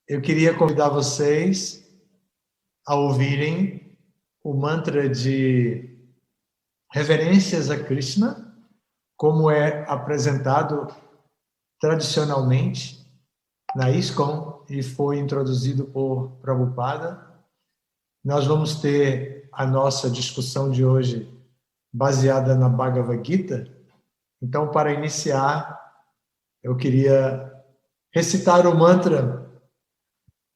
Eu queria convidar vocês a ouvirem o mantra de reverências a Krishna, como é apresentado tradicionalmente na ISKCON e foi introduzido por Prabhupada. Nós vamos ter a nossa discussão de hoje baseada na Bhagavad Gita. Então, para iniciar, eu queria recitar o mantra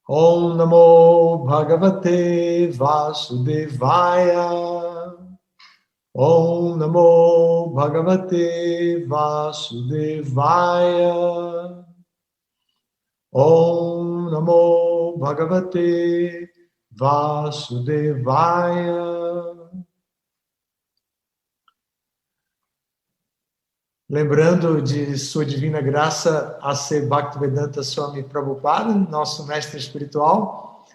Om Namo Bhagavate Vasudevaya. Om Namo Bhagavate Vasudevaya. Om Namo Bhagavate Vasudevaya. Lembrando de Sua Divina Graça A.C. Bhaktivedanta Swami Prabhupada, nosso mestre espiritual,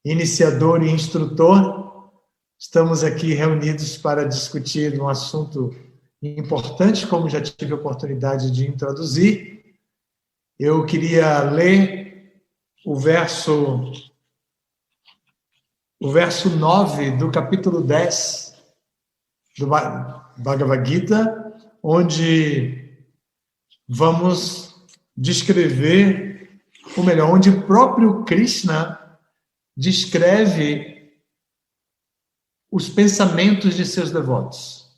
iniciador e instrutor, estamos aqui reunidos para discutir um assunto importante, como já tive a oportunidade de introduzir. Eu queria ler o verso 9 do capítulo 10 do Bhagavad Gita, onde vamos descrever, ou melhor, onde o próprio Krishna descreve os pensamentos de seus devotos,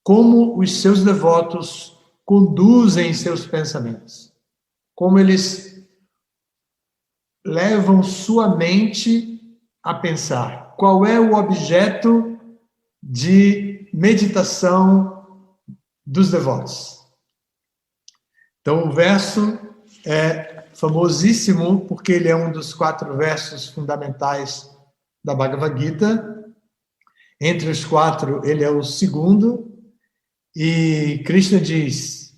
como os seus devotos conduzem seus pensamentos, como eles levam sua mente a pensar, qual é o objeto de meditação dos devotos. Então, o verso é famosíssimo porque ele é um dos 4 versos fundamentais da Bhagavad Gita. Entre os 4, ele é o segundo. E Krishna diz: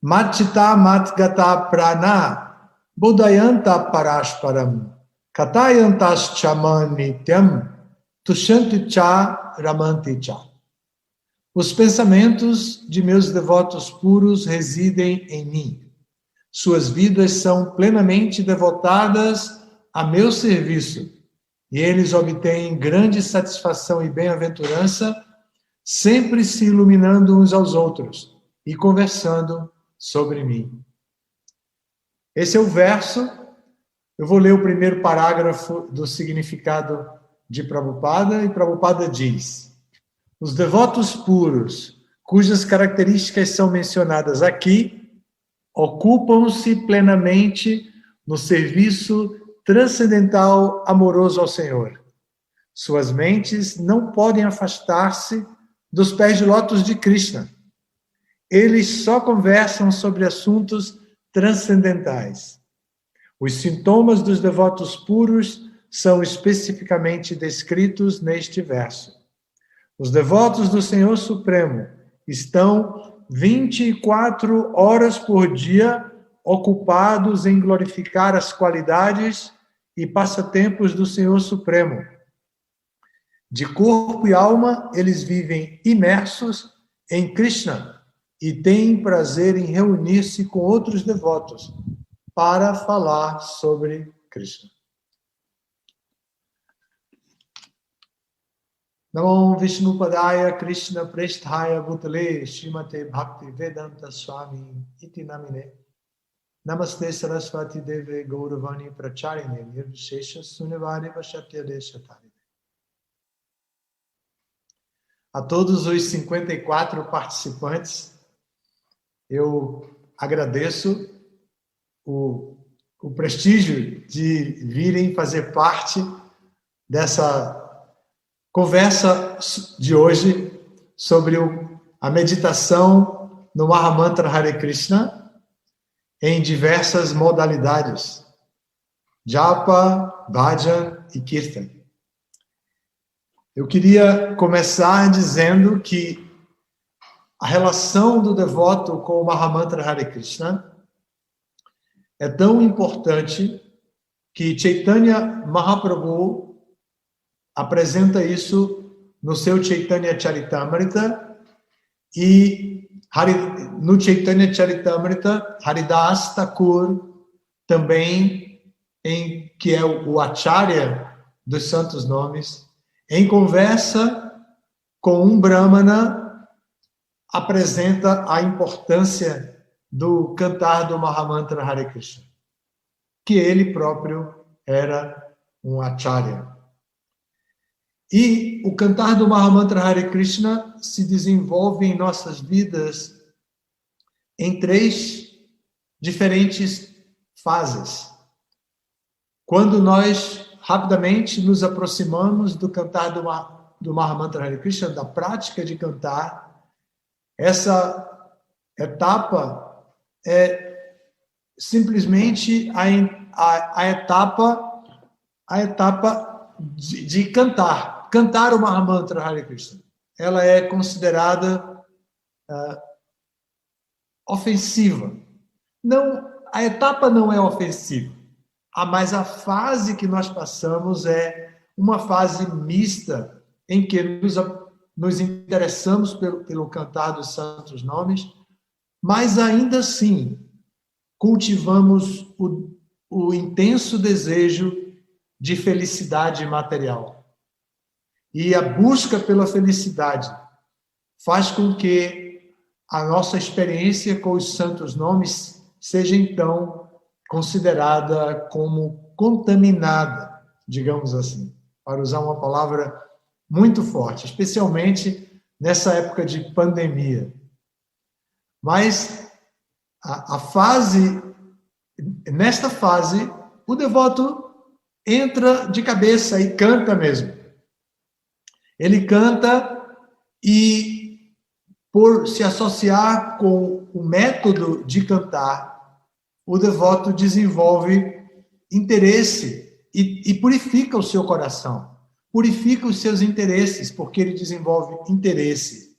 Matchita matgata prana bodhayanta parashparam katayantas chamanityam tushanti cha ramanti cha. Os pensamentos de meus devotos puros residem em mim. Suas vidas são plenamente devotadas a meu serviço, e eles obtêm grande satisfação e bem-aventurança, sempre se iluminando uns aos outros e conversando sobre mim. Esse é o verso. Eu vou ler o primeiro parágrafo do significado de Prabhupada, e Prabhupada diz: os devotos puros, cujas características são mencionadas aqui, ocupam-se plenamente no serviço transcendental amoroso ao Senhor. Suas mentes não podem afastar-se dos pés de lótus de Krishna. Eles só conversam sobre assuntos transcendentais. Os sintomas dos devotos puros são especificamente descritos neste verso. Os devotos do Senhor Supremo estão 24 horas por dia ocupados em glorificar as qualidades e passatempos do Senhor Supremo. De corpo e alma, eles vivem imersos em Krishna e têm prazer em reunir-se com outros devotos para falar sobre Krishna. Namo Vishnu Padaya Krishna Presthaya Bhutale Srimate Bhakti Vedanta Swami Iti Namine Namaste Saraswati Deve Gauravani Pracharine Nirvishesha Sunyavadi Vashatya Deshatari. A todos os 54 participantes, eu agradeço o prestígio de virem fazer parte dessa conversa de hoje sobre a meditação no Mahamantra Hare Krishna em diversas modalidades: Japa, Bhajan e Kirtan. Eu queria começar dizendo que a relação do devoto com o Mahamantra Hare Krishna é tão importante que Chaitanya Mahaprabhu apresenta isso no seu Chaitanya Charitamrita, e no Chaitanya Charitamrita, Haridas Thakur também que é o Acharya dos Santos Nomes, em conversa com um Brahmana, apresenta a importância do cantar do Mahamantra Hare Krishna, que ele próprio era um Acharya. E o cantar do Mahamantra Hare Krishna se desenvolve em nossas vidas em 3 diferentes fases. Quando nós rapidamente nos aproximamos do cantar do Mahamantra Hare Krishna, da prática de cantar, essa etapa é simplesmente a etapa de cantar o Mahamantra Hare Krishna. Ela é considerada ofensiva. Não, a etapa não é ofensiva, mas a fase que nós passamos é uma fase mista, em que nos interessamos pelo cantar dos santos nomes, mas ainda assim cultivamos o intenso desejo de felicidade material. E a busca pela felicidade faz com que a nossa experiência com os santos nomes seja, então, considerada como contaminada, digamos assim, para usar uma palavra muito forte, especialmente nessa época de pandemia. Mas nesta fase, o devoto entra de cabeça e canta mesmo. Ele canta e, por se associar com o método de cantar, o devoto desenvolve interesse e purifica o seu coração, purifica os seus interesses, porque ele desenvolve interesse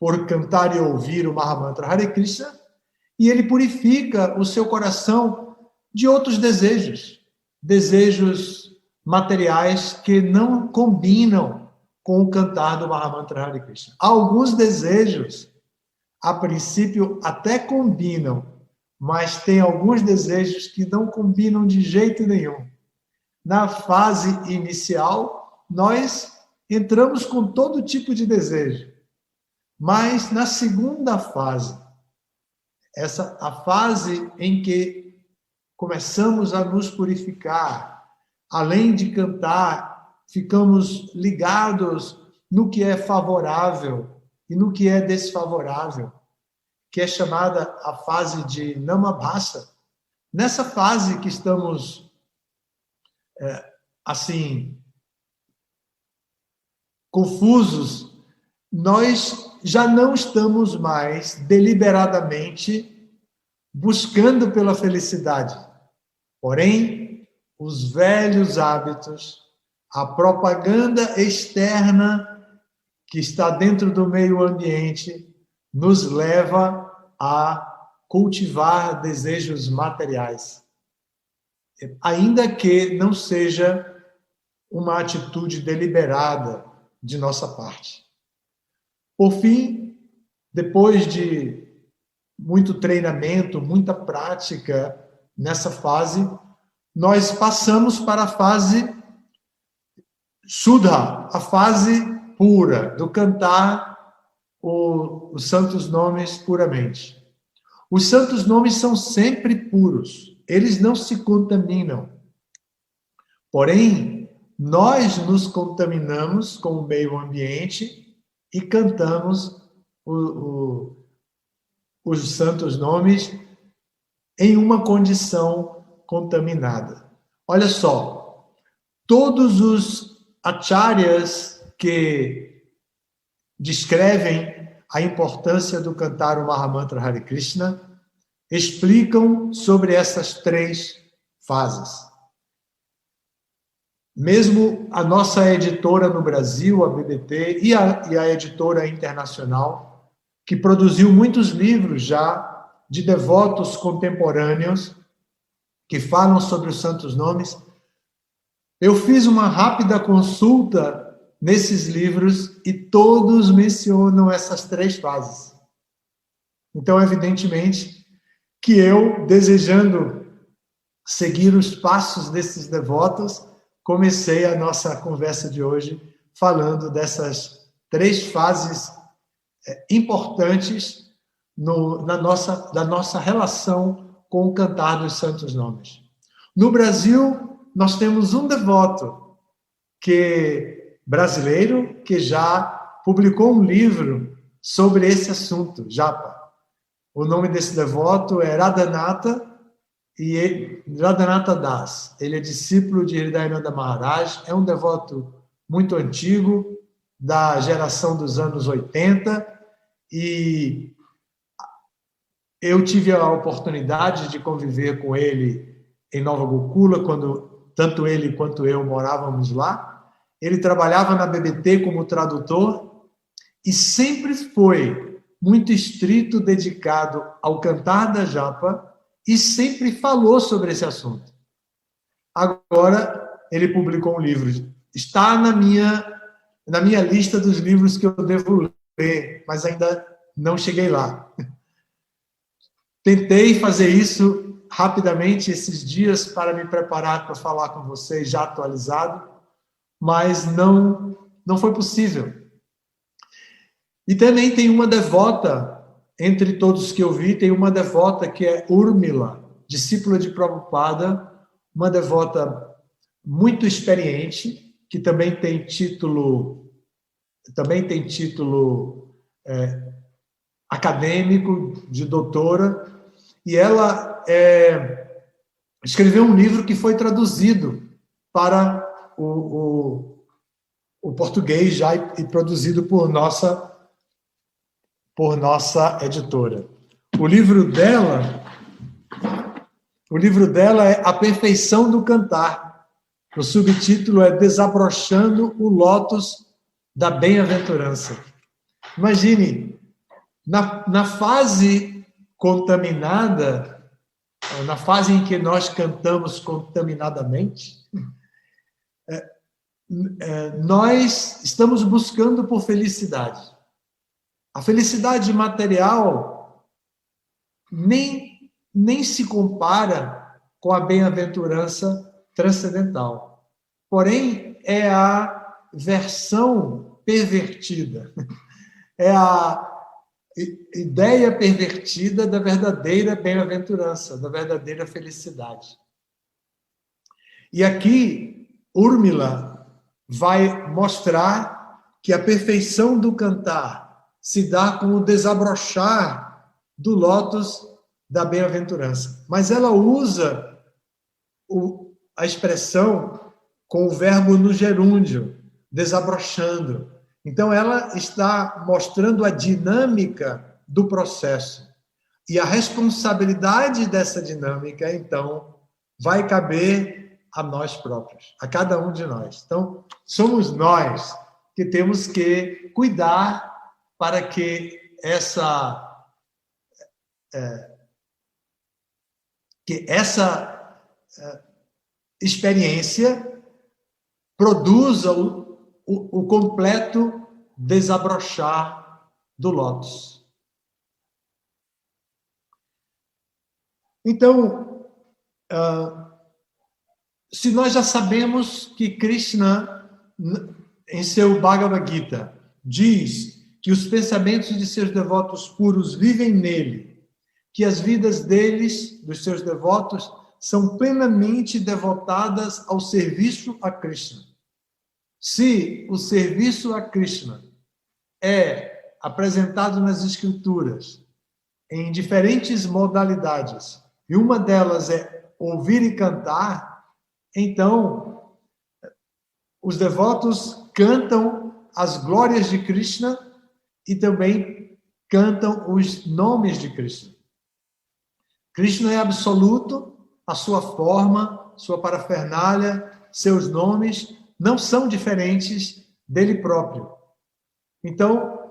por cantar e ouvir o Mahamantra Hare Krishna, e ele purifica o seu coração de outros desejos materiais que não combinam com o cantar do Mahamantra Hare Krishna. Alguns desejos, a princípio, até combinam, mas tem alguns desejos que não combinam de jeito nenhum. Na fase inicial, nós entramos com todo tipo de desejo, mas na segunda fase, a fase em que começamos a nos purificar, além de cantar, ficamos ligados no que é favorável e no que é desfavorável, que é chamada a fase de Namabhasa. Nessa fase que estamos, confusos, nós já não estamos mais deliberadamente buscando pela felicidade. Porém, os velhos hábitos, a propaganda externa que está dentro do meio ambiente, nos leva a cultivar desejos materiais, ainda que não seja uma atitude deliberada de nossa parte. Por fim, depois de muito treinamento, muita prática nessa fase, nós passamos para a fase Shuddha, a fase pura, do cantar os santos nomes puramente. Os santos nomes são sempre puros, eles não se contaminam. Porém, nós nos contaminamos com o meio ambiente e cantamos os santos nomes em uma condição contaminada. Olha só, todos os acharyas que descrevem a importância do cantar o Mahamantra Hare Krishna explicam sobre essas 3 fases. Mesmo a nossa editora no Brasil, a BBT, e a editora internacional, que produziu muitos livros já de devotos contemporâneos que falam sobre os santos nomes, eu fiz uma rápida consulta nesses livros e todos mencionam essas 3 fases. Então, evidentemente, que eu, desejando seguir os passos desses devotos, comecei a nossa conversa de hoje falando dessas 3 fases importantes da nossa relação com o cantar dos santos nomes. No Brasil, nós temos um devoto brasileiro que já publicou um livro sobre esse assunto, japa. O nome desse devoto é Radhanatha Das. Ele é discípulo de Hridayananda Maharaj, é um devoto muito antigo, da geração dos anos 80, e eu tive a oportunidade de conviver com ele em Nova Gokula, quando tanto ele quanto eu morávamos lá. Ele trabalhava na BBT como tradutor e sempre foi muito estrito, dedicado ao cantar da japa, e sempre falou sobre esse assunto. Agora, ele publicou um livro. Está na minha lista dos livros que eu devo ler, mas ainda não cheguei lá. Tentei fazer isso rapidamente esses dias para me preparar para falar com vocês já atualizado, mas não foi possível. E também tem uma devota, entre todos que eu vi, tem uma devota que é Urmila, discípula de Prabhupada, uma devota muito experiente, que também tem título acadêmico de doutora, e ela escreveu um livro que foi traduzido para o português já e produzido por nossa editora. O livro dela é A Perfeição do Cantar. O subtítulo é Desabrochando o Lótus da Bem-aventurança. Imagine, na fase contaminada, na fase em que nós cantamos contaminadamente, nós estamos buscando por felicidade. A felicidade material nem se compara com a bem-aventurança transcendental. Porém, é a versão pervertida, é a ideia pervertida da verdadeira bem-aventurança, da verdadeira felicidade. E aqui, Urmila vai mostrar que a perfeição do cantar se dá com o desabrochar do lótus da bem-aventurança. Mas ela usa a expressão com o verbo no gerúndio, desabrochando. Então, ela está mostrando a dinâmica do processo. E a responsabilidade dessa dinâmica, então, vai caber a nós próprios, a cada um de nós. Então, somos nós que temos que cuidar para que essa experiência produza o completo desabrochar do lótus. Então, se nós já sabemos que Krishna, em seu Bhagavad Gita, diz que os pensamentos de seus devotos puros vivem nele, que as vidas deles, dos seus devotos, são plenamente devotadas ao serviço a Krishna. Se o serviço a Krishna é apresentado nas Escrituras em diferentes modalidades, e uma delas é ouvir e cantar, então os devotos cantam as glórias de Krishna e também cantam os nomes de Krishna. Krishna é absoluto, a sua forma, sua parafernália, seus nomes não são diferentes dele próprio. Então,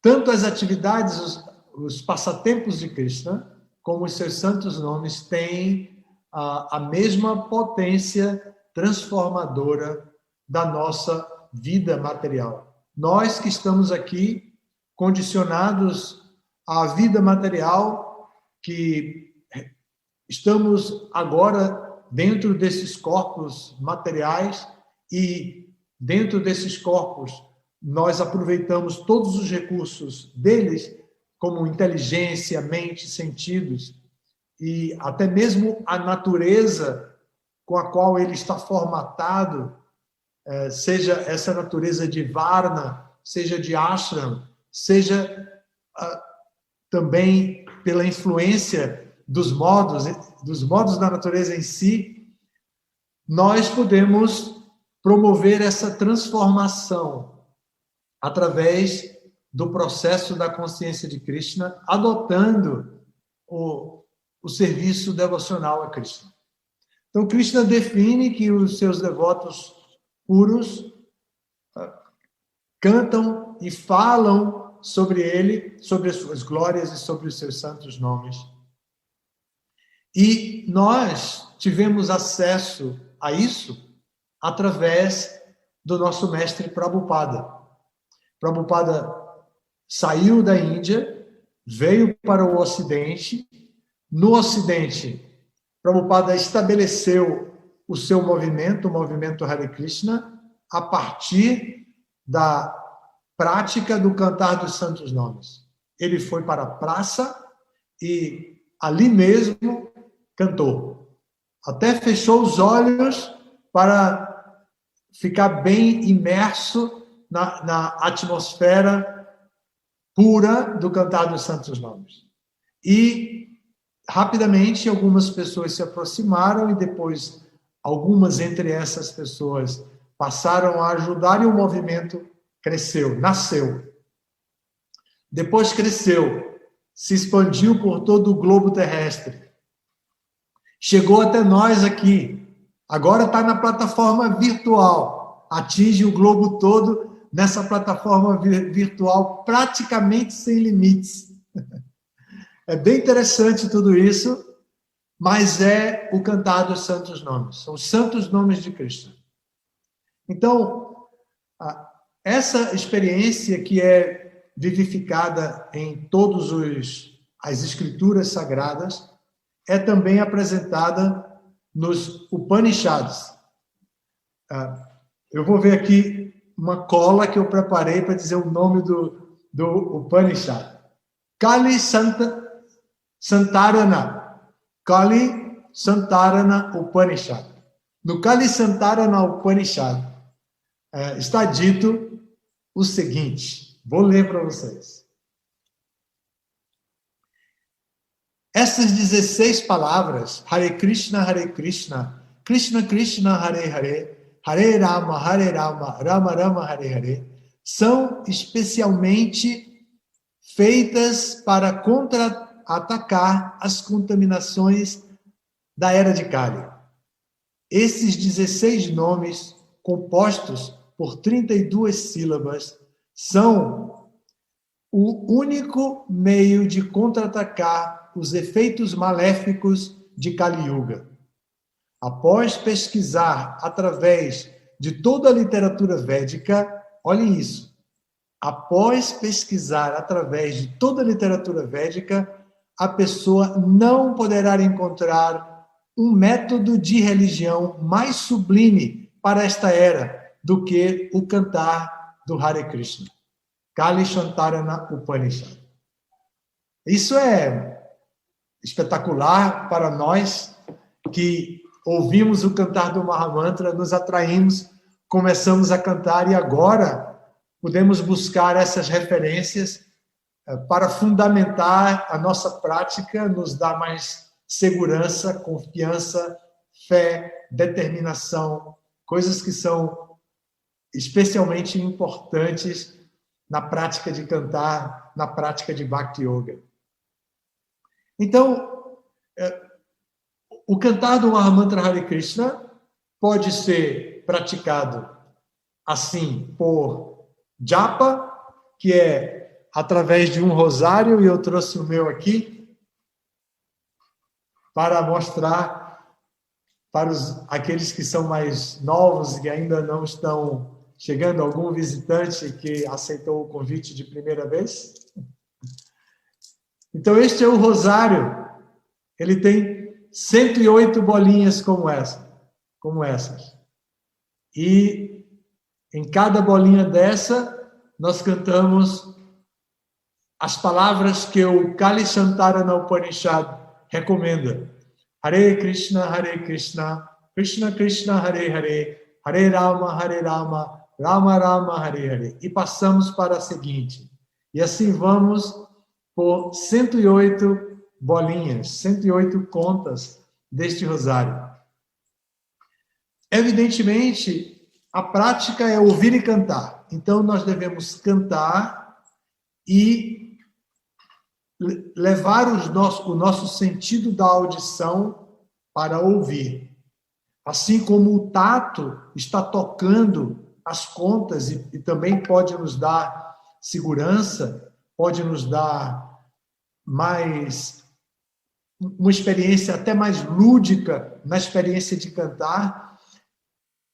tanto as atividades, os passatempos de Krishna, como os seus santos nomes têm a mesma potência transformadora da nossa vida material. Nós que estamos aqui condicionados à vida material que estamos agora dentro desses corpos materiais e dentro desses corpos nós aproveitamos todos os recursos deles, como inteligência, mente, sentidos, e até mesmo a natureza com a qual ele está formatado, seja essa natureza de Varna, seja de Ashram, seja também pela influência dos modos da natureza em si, nós podemos promover essa transformação através do processo da consciência de Krishna, adotando o serviço devocional a Krishna. Então, Krishna define que os seus devotos puros cantam e falam sobre ele, sobre as suas glórias e sobre os seus santos nomes. E nós tivemos acesso a isso através do nosso mestre Prabhupada. Prabhupada saiu da Índia, veio para o Ocidente. No Ocidente, Prabhupada estabeleceu o seu movimento, o movimento Hare Krishna, a partir da prática do cantar dos santos nomes. Ele foi para a praça e ali mesmo cantou. Até fechou os olhos para ficar bem imerso na atmosfera pura do cantar dos santos nomes. E rapidamente algumas pessoas se aproximaram e depois algumas entre essas pessoas passaram a ajudar e o movimento cresceu, nasceu. Depois cresceu, se expandiu por todo o globo terrestre. Chegou até nós aqui. Agora está na plataforma virtual. Atinge o globo todo nessa plataforma virtual praticamente sem limites. É bem interessante tudo isso, mas é o cantar dos santos nomes. São os santos nomes de Krishna. Então, essa experiência que é vivificada em todas as escrituras sagradas é também apresentada nos Upanishads. Eu vou ver aqui uma cola que eu preparei para dizer o nome do Upanishad. Kali Santarana. Kali Santarana Upanishad. No Kali Santarana Upanishad está dito o seguinte, vou ler para vocês. Essas 16 palavras, Hare Krishna, Krishna Krishna, Hare Hare, Hare Rama, Rama Rama, Hare Hare, são especialmente feitas para contra-atacar as contaminações da era de Kali. Esses 16 nomes, compostos por 32 sílabas, são o único meio de contra-atacar os efeitos maléficos de Kali Yuga. Após pesquisar através de toda a literatura védica, olhem isso, após pesquisar através de toda a literatura védica, a pessoa não poderá encontrar um método de religião mais sublime para esta era do que o cantar do Hare Krishna. Kali Santarana Upanishad. Isso é espetacular para nós que ouvimos o cantar do Mahamantra, nos atraímos, começamos a cantar e agora podemos buscar essas referências para fundamentar a nossa prática, nos dar mais segurança, confiança, fé, determinação, coisas que são especialmente importantes na prática de cantar, na prática de Bhakti Yoga. Então, o cantar do Mahamantra Hare Krishna pode ser praticado assim por japa, que é através de um rosário, e eu trouxe o meu aqui para mostrar para aqueles que são mais novos e ainda não estão chegando, algum visitante que aceitou o convite de primeira vez. Então, este é o rosário. Ele tem 108 bolinhas como essas. E em cada bolinha dessa, nós cantamos as palavras que o Kali Chantarana Upanishad recomenda. Hare Krishna, Krishna Krishna, Hare Hare, Hare Rama, Rama Rama, Hare Hare. E passamos para a seguinte. E assim vamos por 108 bolinhas, 108 contas deste rosário. Evidentemente, a prática é ouvir e cantar. Então, nós devemos cantar e levar o nosso sentido da audição para ouvir. Assim como o tato está tocando as contas e também pode nos dar segurança, pode nos dar uma experiência até mais lúdica na experiência de cantar,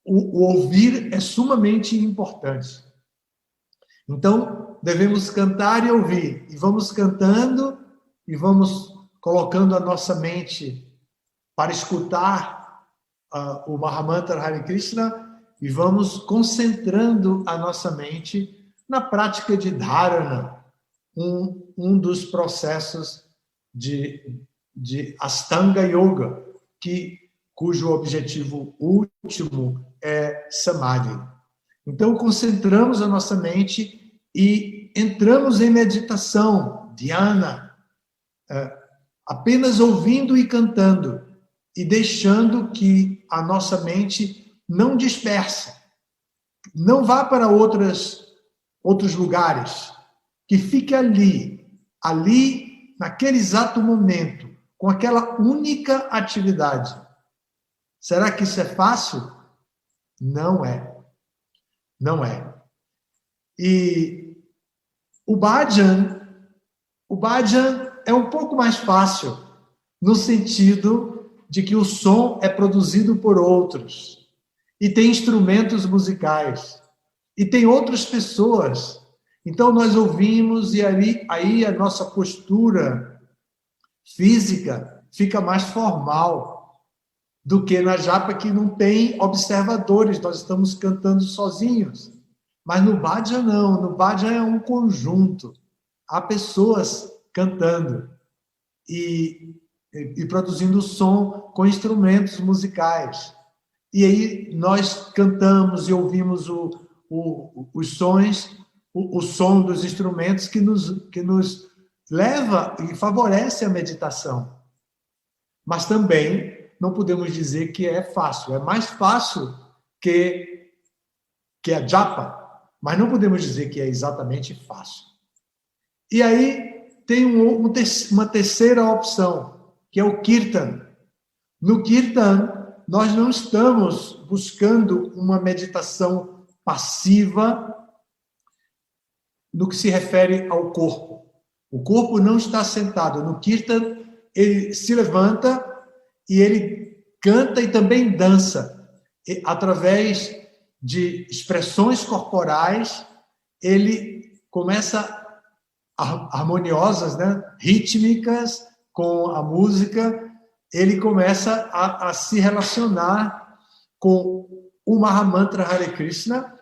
o ouvir é sumamente importante. Então, devemos cantar e ouvir. E vamos cantando e vamos colocando a nossa mente para escutar o Mahamantra Hare Krishna e vamos concentrando a nossa mente na prática de dharana, um dos processos de Ashtanga Yoga, cujo objetivo último é Samadhi. Então, concentramos a nossa mente e entramos em meditação, dhyana, apenas ouvindo e cantando, e deixando que a nossa mente não disperse, não vá para outros lugares, que fique ali, naquele exato momento, com aquela única atividade. Será que isso é fácil? Não é. Não é. E o bhajan é um pouco mais fácil, no sentido de que o som é produzido por outros, e tem instrumentos musicais, e tem outras pessoas. Então nós ouvimos, e aí a nossa postura física fica mais formal do que na japa, que não tem observadores, nós estamos cantando sozinhos. Mas no bhajan não, no bhajan é um conjunto, há pessoas cantando e produzindo som com instrumentos musicais. E aí nós cantamos e ouvimos os sons, o som dos instrumentos que nos leva e favorece a meditação. Mas também não podemos dizer que é fácil. É mais fácil que a japa, mas não podemos dizer que é exatamente fácil. E aí tem uma terceira opção, que é o Kirtan. No Kirtan, nós não estamos buscando uma meditação passiva no que se refere ao corpo. O corpo não está sentado. No Kirtan, ele se levanta e ele canta e também dança. E, através de expressões corporais, ele começa harmoniosas, né? Rítmicas, com a música, ele começa a se relacionar com o Mahamantra Hare Krishna,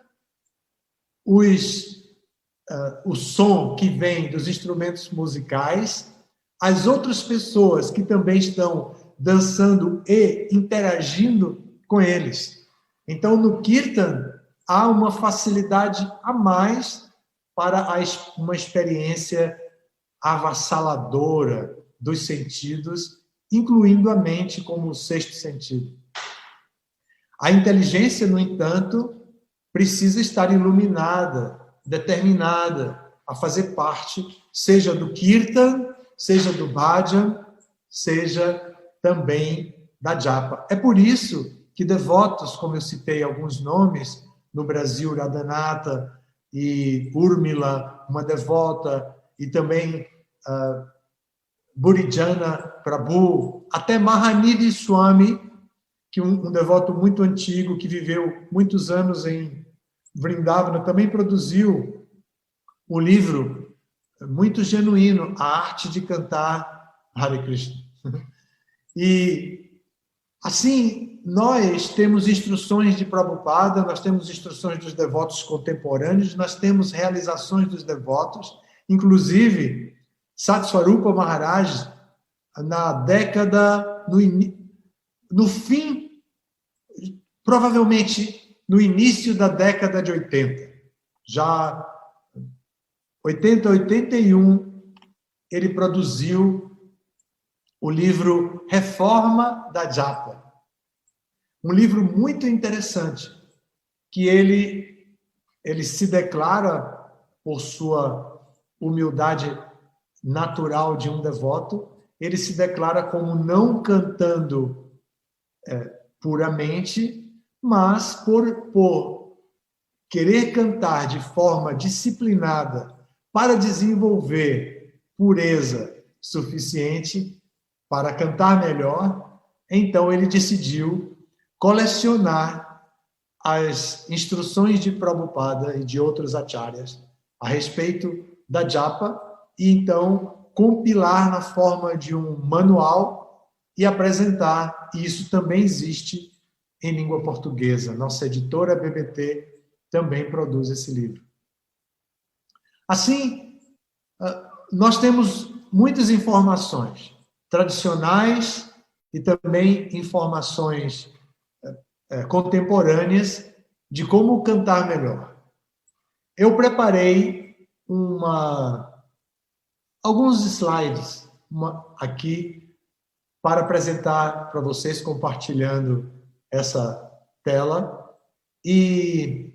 o som que vem dos instrumentos musicais, as outras pessoas que também estão dançando e interagindo com eles. Então, no Kirtan, há uma facilidade a mais para uma experiência avassaladora dos sentidos, incluindo a mente como o sexto sentido. A inteligência, no entanto, precisa estar iluminada, determinada a fazer parte, seja do Kirtan, seja do Bhajan, seja também da Japa. É por isso que devotos, como eu citei alguns nomes, no Brasil, Radhanatha e Urmila, uma devota, e também Burijana Prabhu, até Mahanidhi Swami, que um devoto muito antigo, que viveu muitos anos em Vrindavana, também produziu um livro muito genuíno, A Arte de Cantar Hare Krishna. E, assim, nós temos instruções de Prabhupada, nós temos instruções dos devotos contemporâneos, nós temos realizações dos devotos, inclusive Satsvarupa Maharaj, na década, no fim, provavelmente no início da década de 80, já 80, 81, ele produziu o livro Reforma da Japa. Um livro muito interessante, que ele se declara, por sua humildade natural de um devoto, ele se declara como não cantando puramente, mas por querer cantar de forma disciplinada para desenvolver pureza suficiente para cantar melhor, então ele decidiu colecionar as instruções de Prabhupada e de outros acharyas a respeito da japa e então compilar na forma de um manual e apresentar. E isso também existe em língua portuguesa. Nossa editora BBT também produz esse livro. Assim, nós temos muitas informações tradicionais e também informações contemporâneas de como cantar melhor. Eu preparei alguns slides aqui para apresentar para vocês, compartilhando essa tela. E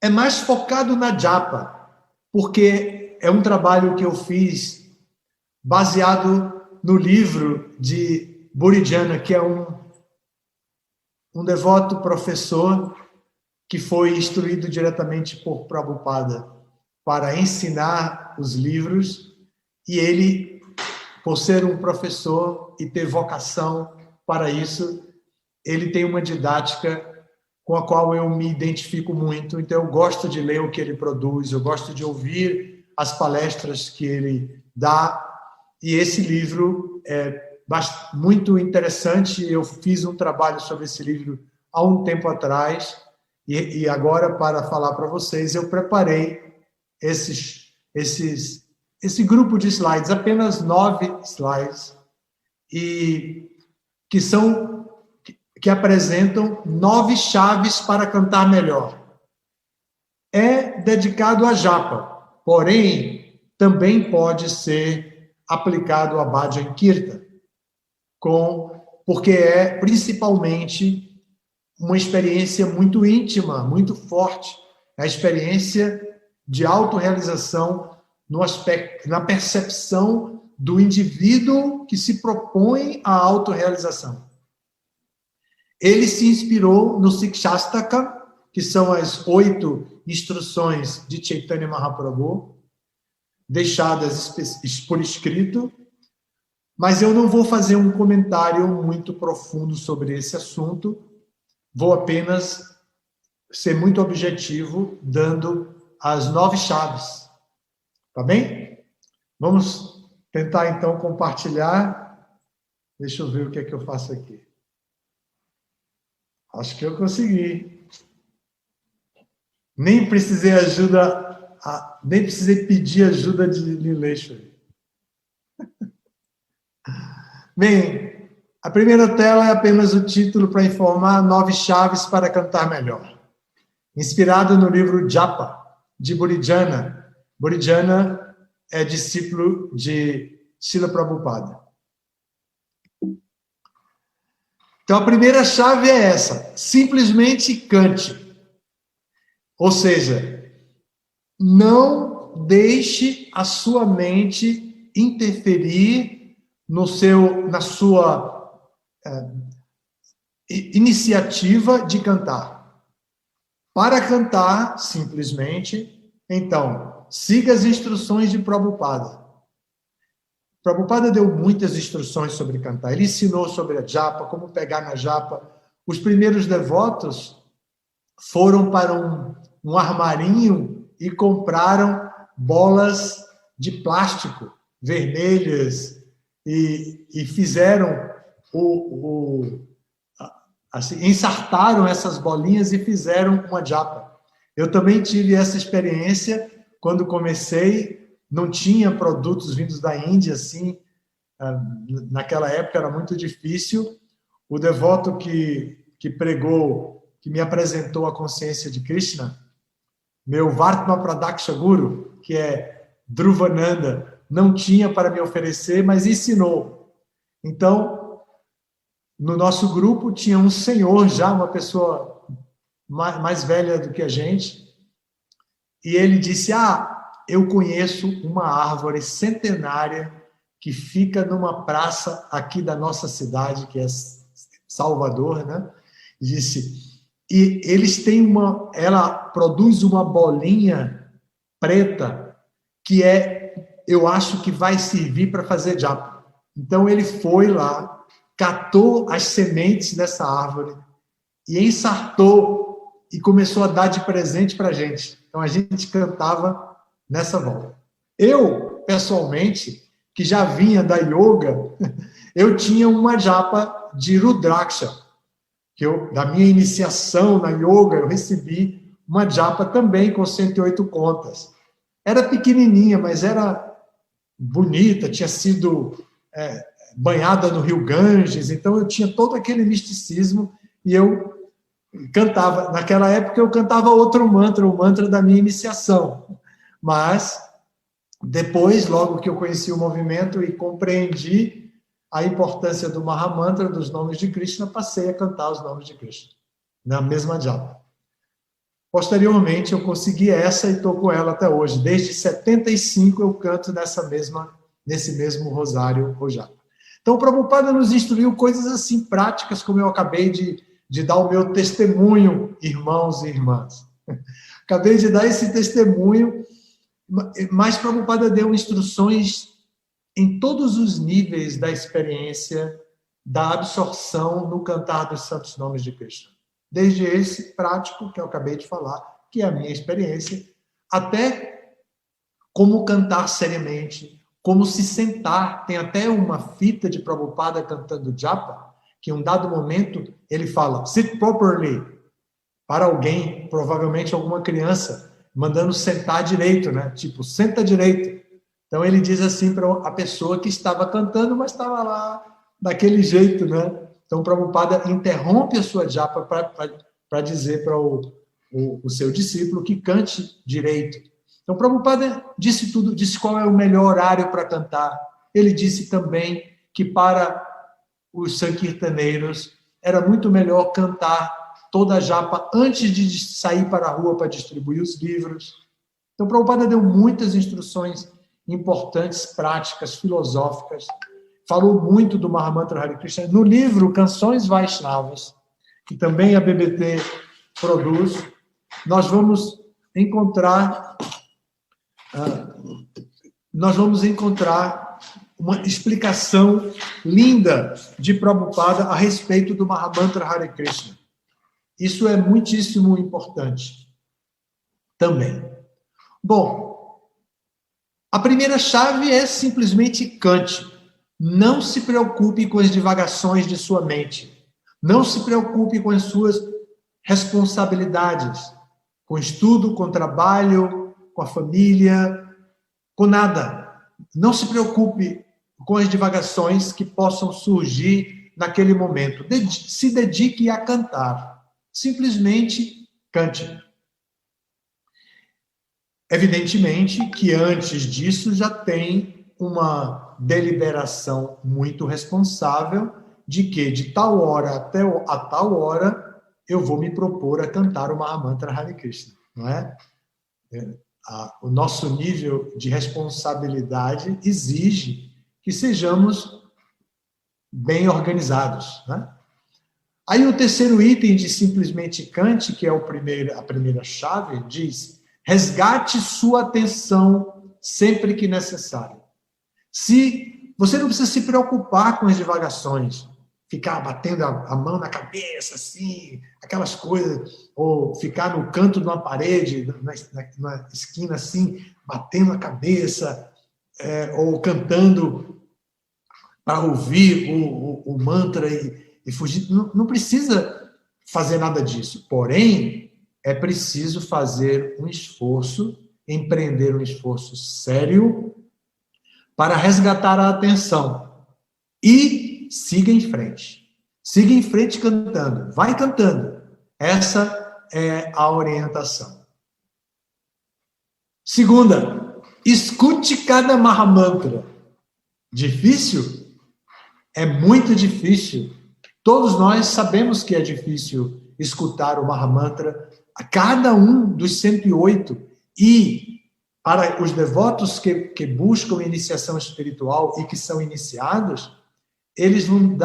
é mais focado na japa, porque é um trabalho que eu fiz baseado no livro de Burijana, que é um devoto professor que foi instruído diretamente por Prabhupada para ensinar os livros, e ele, por ser um professor e ter vocação para isso, ele tem uma didática com a qual eu me identifico muito. Então, eu gosto de ler o que ele produz, eu gosto de ouvir as palestras que ele dá, e esse livro é muito interessante. Eu fiz um trabalho sobre esse livro há um tempo atrás, e agora, para falar para vocês, eu preparei esse grupo de slides, apenas 9 slides, e que apresentam 9 chaves para cantar melhor. É dedicado a japa, porém, também pode ser aplicado a Bhajan Kirtan, porque é principalmente uma experiência muito íntima, muito forte, a experiência de autorrealização na percepção do indivíduo que se propõe à autorrealização. Ele se inspirou no Sikshastaka, que são as 8 instruções de Chaitanya Mahaprabhu, deixadas por escrito, mas eu não vou fazer um comentário muito profundo sobre esse assunto, vou apenas ser muito objetivo, dando as 9 chaves. Tá bem? Vamos tentar, então, compartilhar. Deixa eu ver o que é que eu faço aqui. Acho que eu consegui. Nem precisei pedir ajuda de Nileshwari. Bem, a primeira tela é apenas o título para informar 9 chaves para cantar melhor. Inspirado no livro Japa, de Burijana. Burijana é discípulo de Srila Prabhupada. Então, a primeira chave é essa: simplesmente cante. Ou seja, não deixe a sua mente interferir na sua iniciativa de cantar. Para cantar, simplesmente, então, siga as instruções de Prabhupada. Prabhupada deu muitas instruções sobre cantar. Ele ensinou sobre a japa, como pegar na japa. Os primeiros devotos foram para um armarinho e compraram bolas de plástico, vermelhas, e fizeram assim, ensartaram essas bolinhas e fizeram uma japa. Eu também tive essa experiência quando comecei, não tinha produtos vindos da Índia, assim, naquela época era muito difícil. O devoto que pregou, que me apresentou a consciência de Krishna, meu Vartma Pradaksha Guru, que é Dhruvananda, não tinha para me oferecer, mas ensinou. Então, no nosso grupo tinha um senhor já, uma pessoa mais velha do que a gente, e ele disse, eu conheço uma árvore centenária que fica numa praça aqui da nossa cidade, que é Salvador, né? E disse, e eles têm ela produz uma bolinha preta que eu acho que vai servir para fazer japa. Então ele foi lá, catou as sementes dessa árvore e ensartou e começou a dar de presente para a gente. Então a gente cantava nessa volta. Eu, pessoalmente, que já vinha da yoga, eu tinha uma japa de Rudraksha, da minha iniciação na yoga, eu recebi uma japa também com 108 contas. Era pequenininha, mas era bonita, tinha sido banhada no rio Ganges, então eu tinha todo aquele misticismo e eu cantava. Naquela época eu cantava outro mantra, o mantra da minha iniciação. Mas depois, logo que eu conheci o movimento e compreendi a importância do Mahamantra, dos nomes de Krishna, passei a cantar os nomes de Krishna, na mesma japa. Posteriormente, eu consegui essa e estou com ela até hoje. Desde 75 eu canto nesse mesmo rosário ou japa. Então, o Prabhupada nos instruiu coisas assim práticas, como eu acabei de dar o meu testemunho, irmãos e irmãs. Acabei de dar esse testemunho, mas Prabhupada deu instruções em todos os níveis da experiência da absorção no cantar dos santos nomes de Krishna. Desde esse prático que eu acabei de falar, que é a minha experiência, até como cantar seriamente, como se sentar. Tem até uma fita de Prabhupada cantando japa, que em um dado momento ele fala, sit properly, para alguém, provavelmente alguma criança, mandando sentar direito, né? Tipo, senta direito. Então ele diz assim para a pessoa que estava cantando, mas estava lá daquele jeito, né? Então o Prabhupada interrompe a sua japa para dizer para o seu discípulo que cante direito. Então o Prabhupada disse tudo, disse qual é o melhor horário para cantar. Ele disse também que para os sankirtaneiros era muito melhor cantar toda a japa antes de sair para a rua para distribuir os livros. Então o Prabhupada deu muitas instruções importantes, práticas, filosóficas. Falou muito do Mahamantra Hare Krishna. No livro Canções Vaishnavas, que também a BBT produz, nós vamos encontrar uma explicação linda de Prabhupada a respeito do Mahamantra Hare Krishna. Isso é muitíssimo importante também. Bom, a primeira chave é simplesmente cante. Não se preocupe com as divagações de sua mente. Não se preocupe com as suas responsabilidades, com estudo, com trabalho, com a família, com nada. Não se preocupe com as divagações que possam surgir naquele momento. Se dedique a cantar. Simplesmente cante. Evidentemente que antes disso já tem uma deliberação muito responsável de que de tal hora até a tal hora eu vou me propor a cantar o Mahamantra Hare Krishna, não é? O nosso nível de responsabilidade exige que sejamos bem organizados, né? Aí o terceiro item de simplesmente cante, que é a primeira chave, diz: resgate sua atenção sempre que necessário. Você não precisa se preocupar com as divagações, ficar batendo a mão na cabeça, assim, aquelas coisas, ou ficar no canto de uma parede, na esquina, assim, batendo a cabeça, ou cantando para ouvir o mantra e fugir. Não precisa fazer nada disso. Porém, é preciso fazer um esforço, empreender um esforço sério para resgatar a atenção. E siga em frente. Siga em frente cantando. Vai cantando. Essa é a orientação. Segunda, escute cada Mahamantra. Difícil? É muito difícil. Todos nós sabemos que é difícil escutar o Mahamantra a cada um dos 108. E para os devotos que buscam iniciação espiritual e que são iniciados, eles vão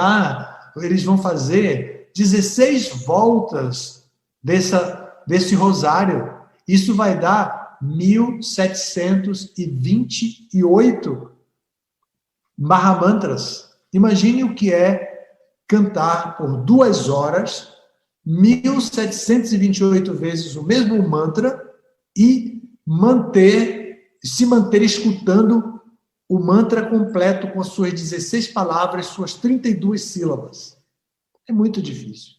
fazer 16 voltas desse rosário. Isso vai dar 1728 Mahamantras. Imagine o que é cantar por 2 horas, 1728 vezes o mesmo mantra e se manter escutando o mantra completo com suas 16 palavras, suas 32 sílabas. É muito difícil.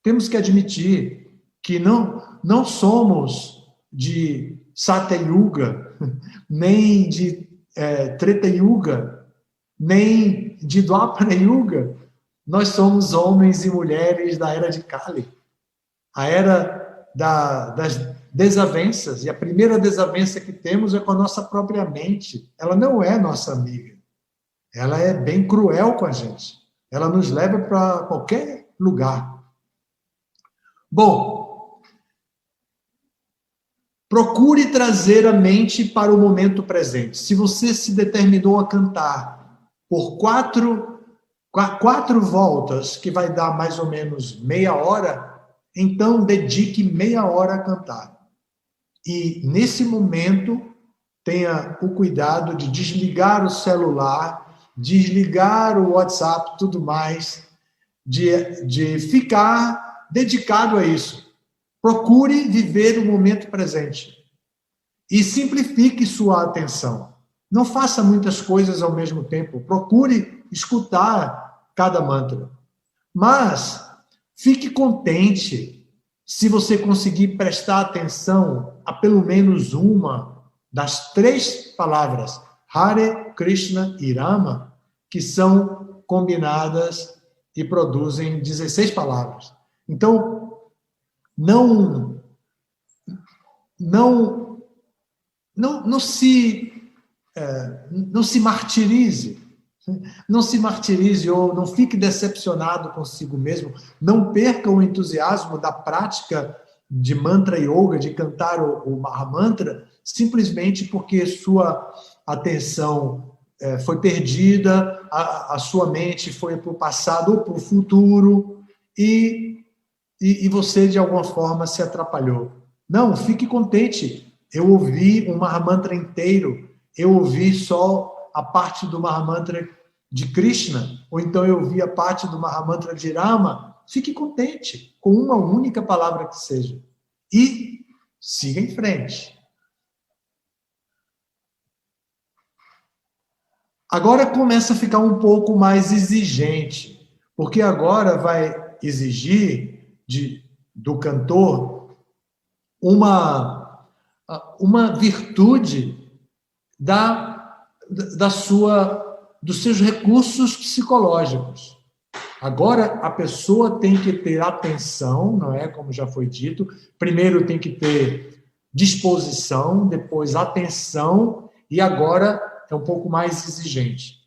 Temos que admitir que não somos de Satya Yuga, nem de Treta Yuga, nem de Dwapara Yuga. Nós somos homens e mulheres da era de Kali, a era das desavenças. E a primeira desavença que temos é com a nossa própria mente. Ela não é nossa amiga. Ela é bem cruel com a gente. Ela nos leva para qualquer lugar. Bom, procure trazer a mente para o momento presente. Se você se determinou a cantar por quatro voltas, que vai dar mais ou menos meia hora, então dedique meia hora a cantar. E, nesse momento, tenha o cuidado de desligar o celular, desligar o WhatsApp, tudo mais, de ficar dedicado a isso. Procure viver o momento presente. E simplifique sua atenção. Não faça muitas coisas ao mesmo tempo. Procure escutar cada mantra. Mas fique contente se você conseguir prestar atenção a pelo menos uma das 3 palavras Hare, Krishna e Rama, que são combinadas e produzem 16 palavras. Então, não se martirize. Não se martirize ou não fique decepcionado consigo mesmo. Não perca o entusiasmo da prática de mantra yoga, de cantar o Mahamantra, simplesmente porque sua atenção foi perdida, a sua mente foi para o passado ou para o futuro e você, de alguma forma, se atrapalhou. Não, fique contente. Eu ouvi um Mahamantra inteiro, eu ouvi só a parte do Mahamantra de Krishna, ou então eu ouvi a parte do Mahamantra de Rama. Fique contente com uma única palavra que seja. E siga em frente. Agora começa a ficar um pouco mais exigente, porque agora vai exigir do cantor uma virtude dos seus recursos psicológicos. Agora, a pessoa tem que ter atenção, não é? Como já foi dito. Primeiro tem que ter disposição, depois atenção, e agora é um pouco mais exigente.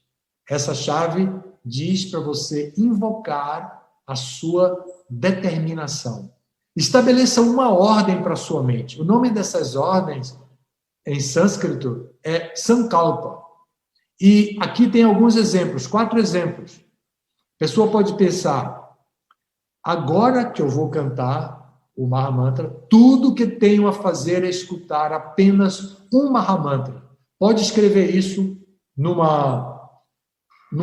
Essa chave diz para você invocar a sua determinação. Estabeleça uma ordem para a sua mente. O nome dessas ordens, em sânscrito, é Sankalpa. E aqui tem alguns exemplos, 4 exemplos. A pessoa pode pensar, agora que eu vou cantar o Mahamantra, tudo que tenho a fazer é escutar apenas um Mahamantra. Pode escrever isso num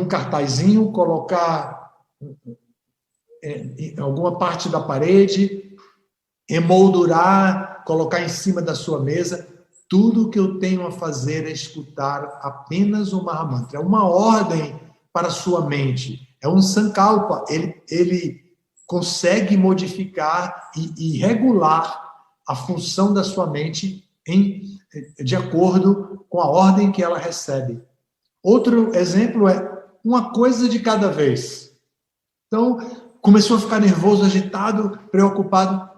cartazinho, colocar em alguma parte da parede, emoldurar, colocar em cima da sua mesa. Tudo o que eu tenho a fazer é escutar apenas o Mahamantra. É uma ordem para a sua mente. É um sankalpa. Ele consegue modificar e regular a função da sua mente de acordo com a ordem que ela recebe. Outro exemplo é uma coisa de cada vez. Então, começou a ficar nervoso, agitado, preocupado.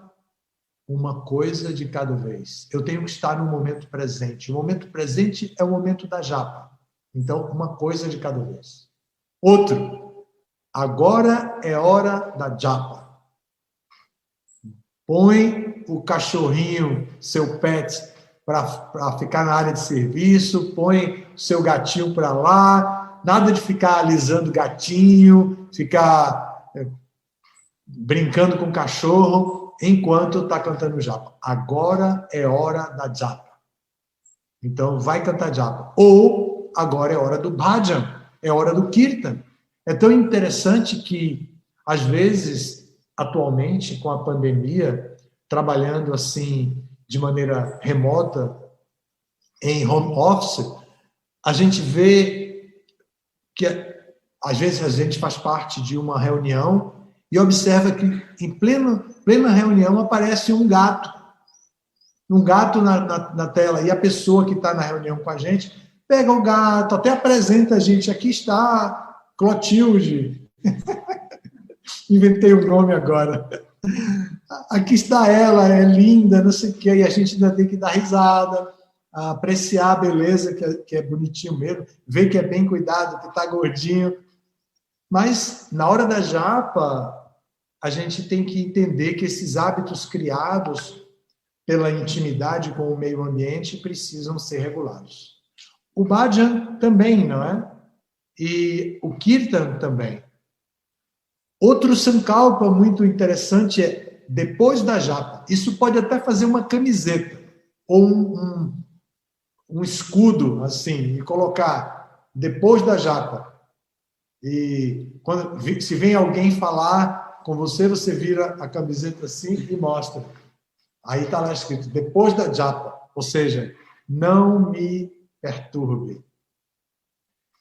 Uma coisa de cada vez. Eu tenho que estar no momento presente. O momento presente é o momento da japa. Então, uma coisa de cada vez. Outro. Agora é hora da japa. Põe o cachorrinho, seu pet, para ficar na área de serviço, põe o seu gatinho para lá, nada de ficar alisando o gatinho, ficar brincando com o cachorro, enquanto está cantando japa. Agora é hora da japa. Então, vai cantar japa. Ou, agora é hora do bhajan, é hora do kirtan. É tão interessante que, às vezes, atualmente, com a pandemia, trabalhando assim, de maneira remota, em home office, a gente vê que, às vezes, a gente faz parte de uma reunião e observa que, em plena reunião, aparece um gato na tela, e a pessoa que está na reunião com a gente pega o gato, até apresenta a gente, aqui está Clotilde, inventei o nome agora, aqui está ela, é linda, não sei o quê, e a gente ainda tem que dar risada, apreciar a beleza, que é bonitinho mesmo, ver que é bem cuidado, que está gordinho, mas na hora da japa, a gente tem que entender que esses hábitos criados pela intimidade com o meio ambiente precisam ser regulados. O bhajan também, não é? E o kirtan também. Outro sankalpa muito interessante é depois da japa. Isso pode até fazer uma camiseta ou um escudo assim e colocar depois da japa. E quando se vem alguém falar com você, você vira a camiseta assim e mostra. Aí está lá escrito, depois da japa, ou seja, não me perturbe.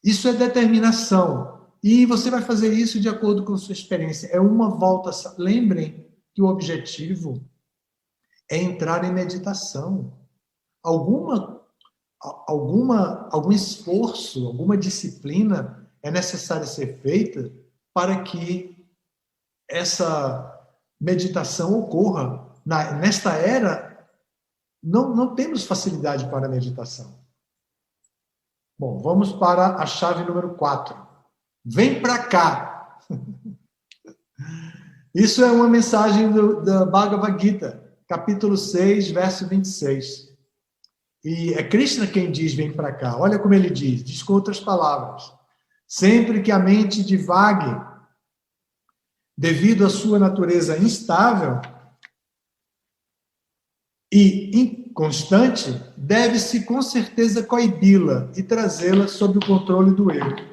Isso é determinação. E você vai fazer isso de acordo com a sua experiência. É uma volta. Lembrem que o objetivo é entrar em meditação. Algum esforço, alguma disciplina é necessária ser feita para que essa meditação ocorra. Nesta era, não temos facilidade para a meditação. Bom, vamos para a chave número 4. Vem para cá. Isso é uma mensagem da Bhagavad Gita, capítulo 6, verso 26. E é Krishna quem diz vem para cá. Olha como ele diz com outras palavras. Sempre que a mente divague, devido à sua natureza instável e inconstante, deve-se com certeza coibi-la e trazê-la sob o controle do eu.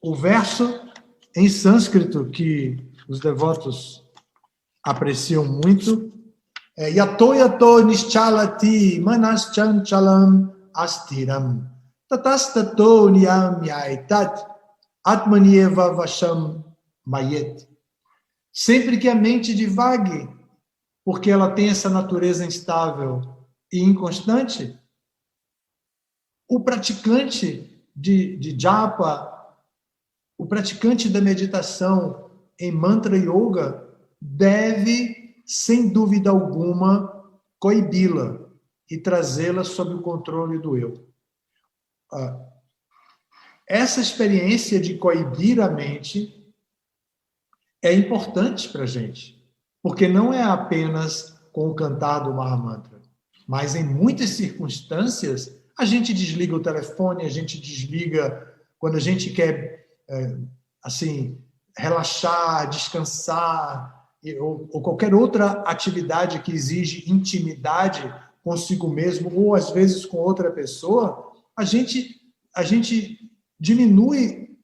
O verso em sânscrito que os devotos apreciam muito é Yato yato nischalati manaschanchalam astiram tatastato niyamyaitat atmanieva vasham mayet. Sempre que a mente divague, porque ela tem essa natureza instável e inconstante, o praticante de japa, o praticante da meditação em mantra yoga, deve, sem dúvida alguma, coibi-la e trazê-la sob o controle do eu. Essa experiência de coibir a mente é importante para a gente, porque não é apenas com o cantar do Mahamantra, mas em muitas circunstâncias a gente desliga o telefone, a gente desliga quando a gente quer assim relaxar, descansar ou qualquer outra atividade que exige intimidade consigo mesmo ou às vezes com outra pessoa, a gente diminui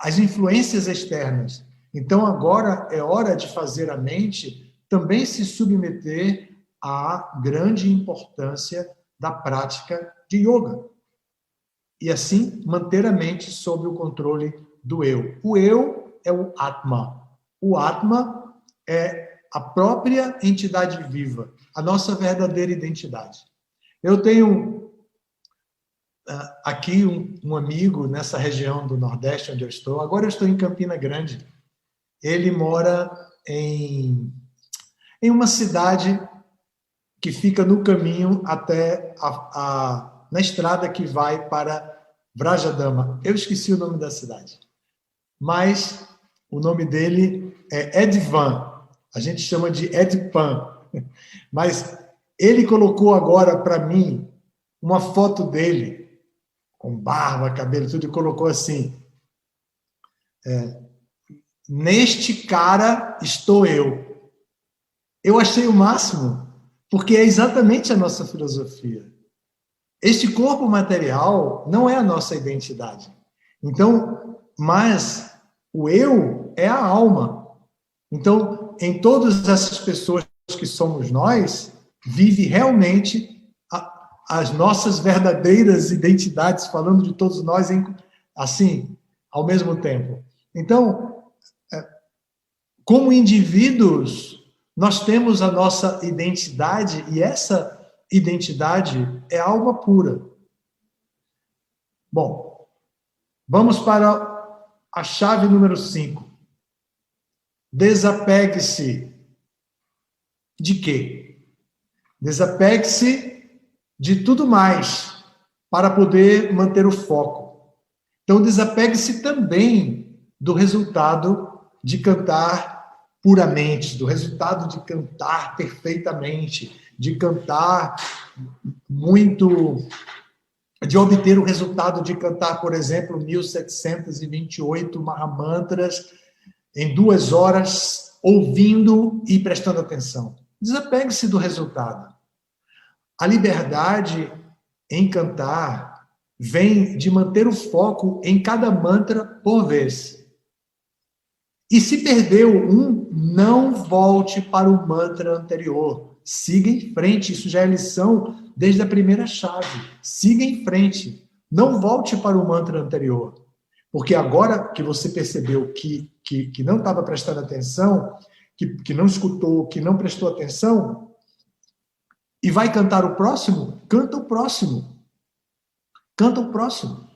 as influências externas. Então, agora é hora de fazer a mente também se submeter a grande importância da prática de yoga. E assim, manter a mente sob o controle do eu. O eu é o Atma. O Atma é a própria entidade viva, a nossa verdadeira identidade. Eu tenho aqui um amigo nessa região do Nordeste onde eu estou. Agora eu estou em Campina Grande. Ele mora em uma cidade que fica no caminho até na estrada que vai para Vrajadama. Eu esqueci o nome da cidade. Mas o nome dele é Edvan. A gente chama de Edpan. Mas ele colocou agora para mim uma foto dele, com barba, cabelo, tudo, e colocou assim: neste cara estou eu. Eu achei o máximo, porque é exatamente a nossa filosofia. Este corpo material não é a nossa identidade. Então, mas o eu é a alma. Então, em todas essas pessoas que somos nós, vive realmente as nossas verdadeiras identidades, falando de todos nós assim, ao mesmo tempo. Então, como indivíduos, nós temos a nossa identidade, e essa identidade é alma pura. Bom, vamos para a chave número 5. Desapegue-se de quê? Desapegue-se de tudo mais para poder manter o foco. Então, desapegue-se também do resultado de cantar puramente, do resultado de cantar perfeitamente, de cantar muito, de obter o resultado de cantar, por exemplo, 1728 Mahamantras em 2 horas, ouvindo e prestando atenção. Desapegue-se do resultado. A liberdade em cantar vem de manter o foco em cada mantra por vez. E se perdeu um, não volte para o mantra anterior. Siga em frente. Isso já é lição desde a primeira chave. Siga em frente. Não volte para o mantra anterior. Porque agora que você percebeu que não estava prestando atenção, que não escutou, que não prestou atenção, e vai cantar o próximo, canta o próximo. Canta o próximo.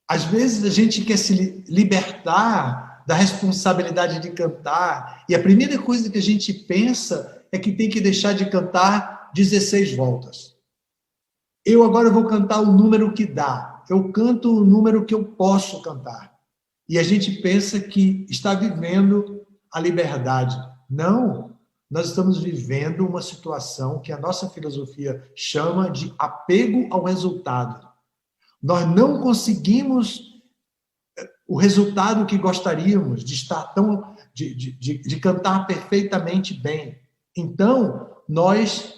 Às vezes a gente quer se libertar da responsabilidade de cantar, e a primeira coisa que a gente pensa é que tem que deixar de cantar 16 voltas. Eu agora vou cantar o número que dá. Eu canto o número que eu posso cantar. E a gente pensa que está vivendo a liberdade. Não, nós estamos vivendo uma situação que a nossa filosofia chama de apego ao resultado. Nós não conseguimos o resultado que gostaríamos de estar de cantar perfeitamente bem. Então, nós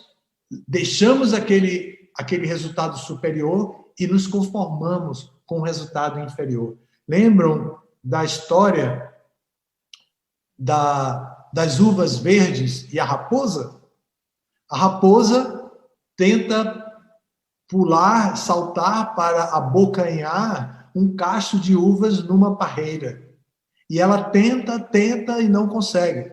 deixamos aquele resultado superior e nos conformamos com o resultado inferior. Lembram da história das uvas verdes e a raposa? A raposa tenta pular, saltar para abocanhar um cacho de uvas numa parreira. E ela tenta e não consegue.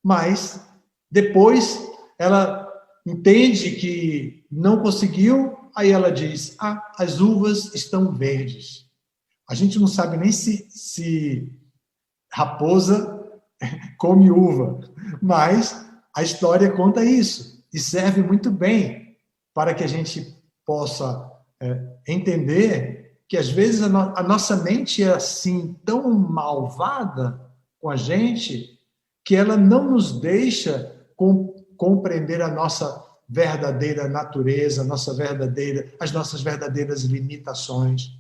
Mas, depois, ela entende que não conseguiu, aí ela diz: as uvas estão verdes. A gente não sabe nem se raposa come uva, mas a história conta isso, e serve muito bem para que a gente possa entender que, às vezes, a nossa mente é assim, tão malvada com a gente, que ela não nos deixa compreender a nossa verdadeira natureza, as nossas verdadeiras limitações.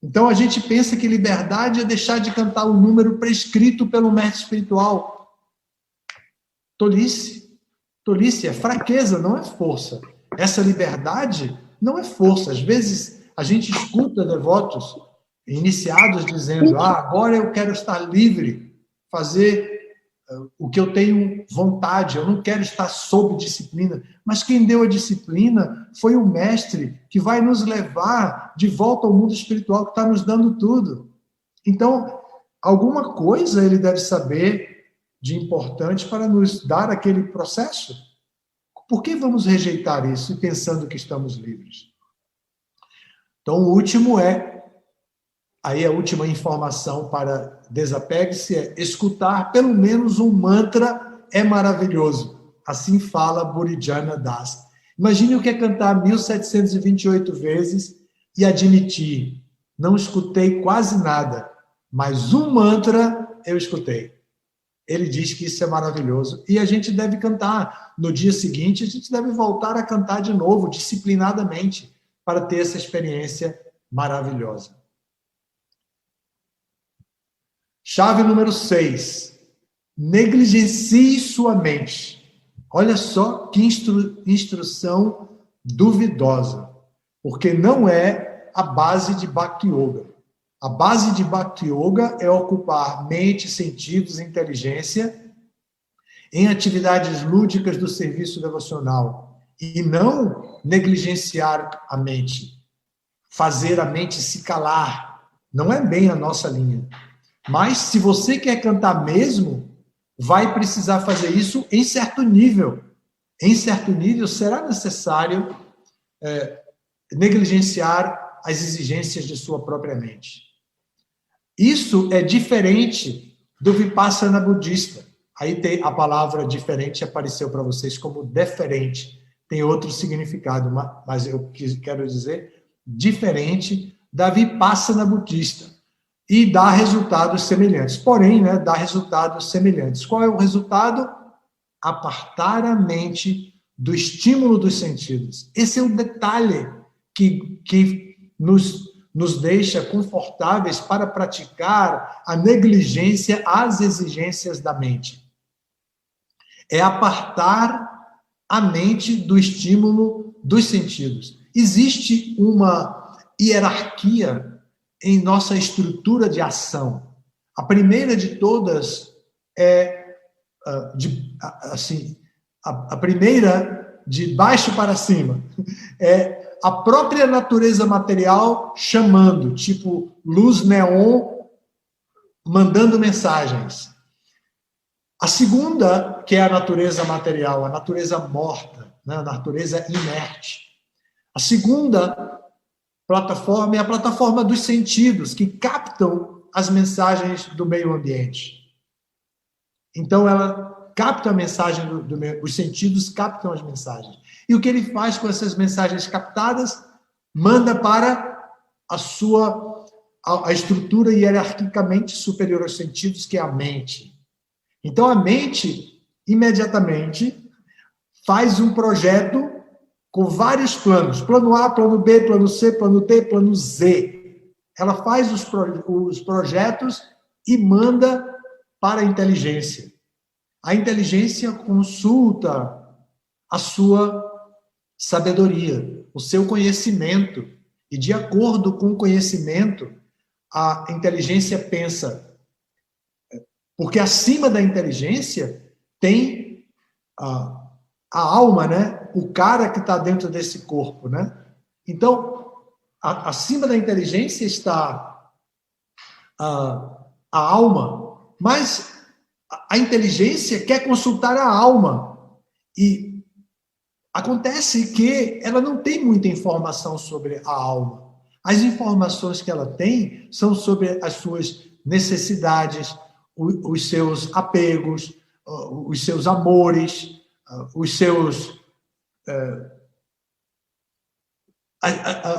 Então, a gente pensa que liberdade é deixar de cantar o número prescrito pelo mestre espiritual. Tolice. Tolice é fraqueza, não é força. Essa liberdade não é força. Às vezes, a gente escuta devotos iniciados dizendo: agora eu quero estar livre, fazer o que eu tenho vontade, eu não quero estar sob disciplina, mas quem deu a disciplina foi o mestre que vai nos levar de volta ao mundo espiritual, que está nos dando tudo. Então, alguma coisa ele deve saber de importante para nos dar aquele processo. Por que vamos rejeitar isso e pensando que estamos livres? Então, o último aí a última informação para desapegue-se é escutar pelo menos um mantra é maravilhoso. Assim fala Burijana Das. Imagine o que é cantar 1728 vezes e admitir, não escutei quase nada, mas um mantra eu escutei. Ele diz que isso é maravilhoso e a gente deve cantar. No dia seguinte, a gente deve voltar a cantar de novo, disciplinadamente, para ter essa experiência maravilhosa. Chave número 6. Negligencie sua mente. Olha só que instrução duvidosa, porque não é a base de Bhakti Yoga. A base de Bhakti Yoga é ocupar mente, sentidos e inteligência em atividades lúdicas do serviço devocional e não negligenciar a mente, fazer a mente se calar. Não é bem a nossa linha. Mas, se você quer cantar mesmo, vai precisar fazer isso em certo nível. Em certo nível, será necessário negligenciar as exigências de sua própria mente. Isso é diferente do Vipassana budista. Aí tem a palavra diferente, apareceu para vocês como deferente. Tem outro significado, mas eu quero dizer diferente da Vipassana budista. E dá resultados semelhantes. Porém, dá resultados semelhantes. Qual é o resultado? Apartar a mente do estímulo dos sentidos. Esse é o detalhe que nos deixa confortáveis para praticar a negligência às exigências da mente. É apartar a mente do estímulo dos sentidos. Existe uma hierarquia em nossa estrutura de ação. A primeira de todas a primeira de baixo para cima é a própria natureza material chamando, tipo luz neon mandando mensagens. A segunda, que é a natureza material, a natureza morta, a natureza inerte. A segunda plataforma é a plataforma dos sentidos, que captam as mensagens do meio ambiente. Então, ela capta a mensagem os sentidos captam as mensagens. E o que ele faz com essas mensagens captadas? Manda para a estrutura hierarquicamente superior aos sentidos, que é a mente. Então, a mente, imediatamente, faz um projeto com vários planos. Plano A, plano B, plano C, plano D, plano Z. Ela faz os projetos e manda para a inteligência. A inteligência consulta a sua sabedoria, o seu conhecimento. E, de acordo com o conhecimento, a inteligência pensa. Porque acima da inteligência tem a alma, o cara que está dentro desse corpo, Então, acima da inteligência está a alma, mas a inteligência quer consultar a alma. E acontece que ela não tem muita informação sobre a alma. As informações que ela tem são sobre as suas necessidades, os seus apegos, os seus amores, o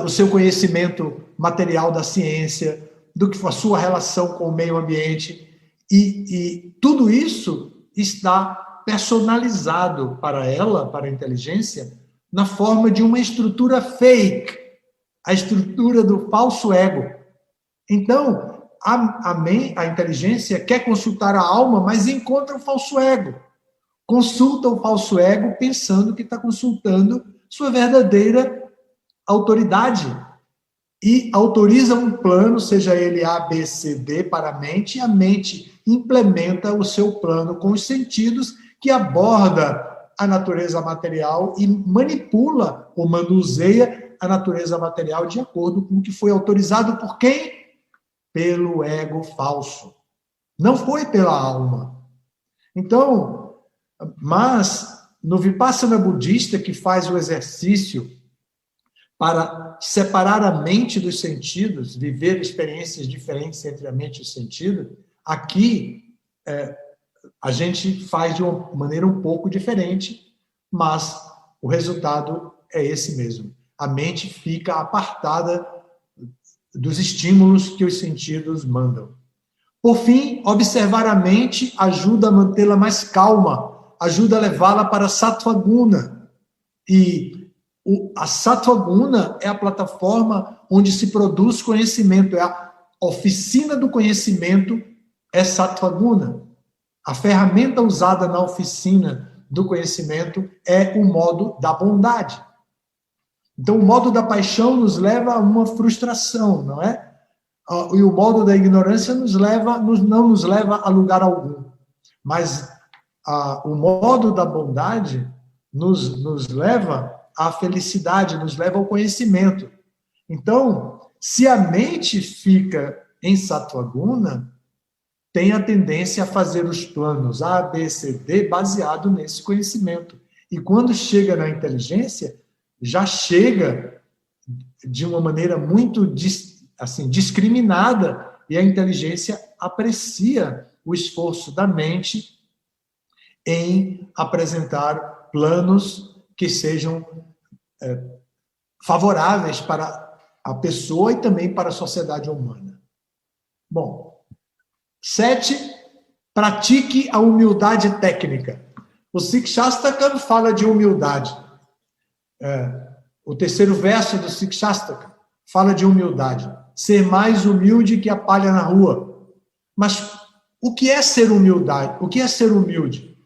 seu conhecimento material da ciência, do que for a sua relação com o meio ambiente, e tudo isso está personalizado para ela, para a inteligência, na forma de uma estrutura fake, a estrutura do falso ego. Então, a inteligência quer consultar a alma, mas encontra o falso ego. Consulta o falso ego pensando que está consultando sua verdadeira autoridade. e autoriza um plano, seja ele A, B, C, D, para a mente, e a mente implementa o seu plano com os sentidos, que aborda a natureza material e manipula ou manuseia a natureza material de acordo com o que foi autorizado por quem? Pelo ego falso. Não foi pela alma. Então, mas no Vipassana budista, que faz o exercício para separar a mente dos sentidos, viver experiências diferentes entre a mente e o sentido, aqui a gente faz de uma maneira um pouco diferente, mas o resultado é esse mesmo. A mente fica apartada dos estímulos que os sentidos mandam. Por fim, observar a mente ajuda a mantê-la mais calma, ajuda a levá-la para a Sattva Guna. E a Sattva Guna é a plataforma onde se produz conhecimento, é a oficina do conhecimento, é Sattva Guna. A ferramenta usada na oficina do conhecimento é o modo da bondade. Então, o modo da paixão nos leva a uma frustração, não é? E o modo da ignorância não nos leva a lugar algum. Mas o modo da bondade nos leva à felicidade, nos leva ao conhecimento. Então, se a mente fica em Sattva Guna, tem a tendência a fazer os planos A, B, C, D baseado nesse conhecimento. E quando chega na inteligência, já chega de uma maneira muito assim, discriminada, e a inteligência aprecia o esforço da mente em apresentar planos que sejam favoráveis para a pessoa e também para a sociedade humana. Bom, 7, pratique a humildade técnica. O Sikshastaka fala de humildade. O terceiro verso do Sikshastaka fala de humildade. Ser mais humilde que a palha na rua. Mas o que é ser humildade? O que é ser humilde?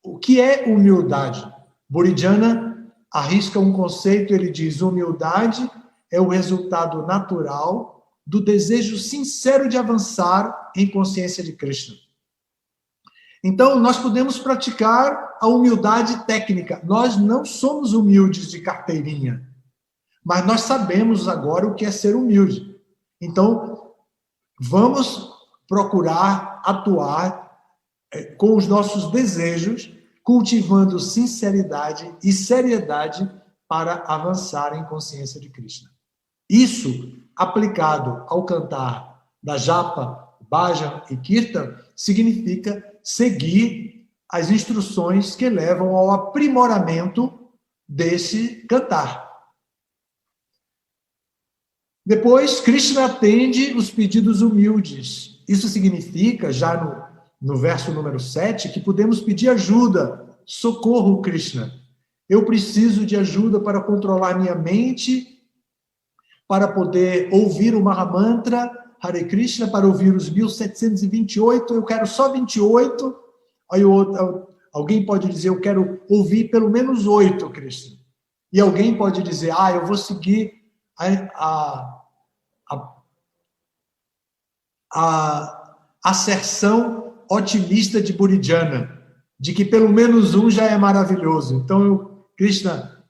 O que é humildade? Bodhidharma arrisca um conceito, ele diz: humildade é o resultado natural do desejo sincero de avançar em consciência de Krishna. Então, nós podemos praticar a humildade técnica. Nós não somos humildes de carteirinha, mas nós sabemos agora o que é ser humilde. Então, vamos procurar atuar com os nossos desejos, cultivando sinceridade e seriedade para avançar em consciência de Krishna. Isso, aplicado ao cantar da japa, bhajan e kirtan, significa seguir as instruções que levam ao aprimoramento desse cantar. Depois, Krishna atende os pedidos humildes. Isso significa, já no verso número 7, que podemos pedir ajuda. Socorro, Krishna. Eu preciso de ajuda para controlar minha mente, para poder ouvir o Mahamantra, Hare Krishna, para ouvir os 1728, eu quero só 28. Aí alguém pode dizer, eu quero ouvir pelo menos 8, Krishna. E alguém pode dizer, eu vou seguir a asserção otimista de Bodhidharma, de que pelo menos um já é maravilhoso. Então, Krishna,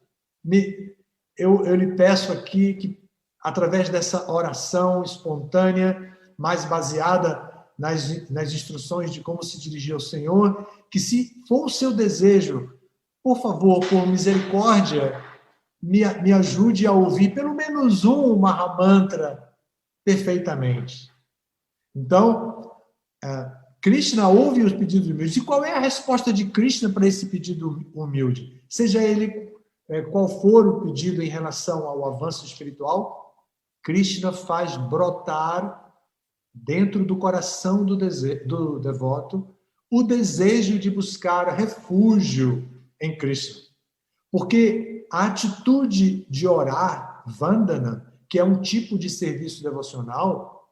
eu lhe peço aqui que, através dessa oração espontânea, mais baseada nas instruções de como se dirigir ao Senhor, que se for o seu desejo, por favor, por misericórdia, me ajude a ouvir pelo menos um Mahamantra perfeitamente. Então, Krishna ouve os pedidos humildes. E qual é a resposta de Krishna para esse pedido humilde? Seja ele qual for o pedido em relação ao avanço espiritual, Krishna faz brotar dentro do coração do devoto o desejo de buscar refúgio em Krishna. Porque a atitude de orar, Vandana, que é um tipo de serviço devocional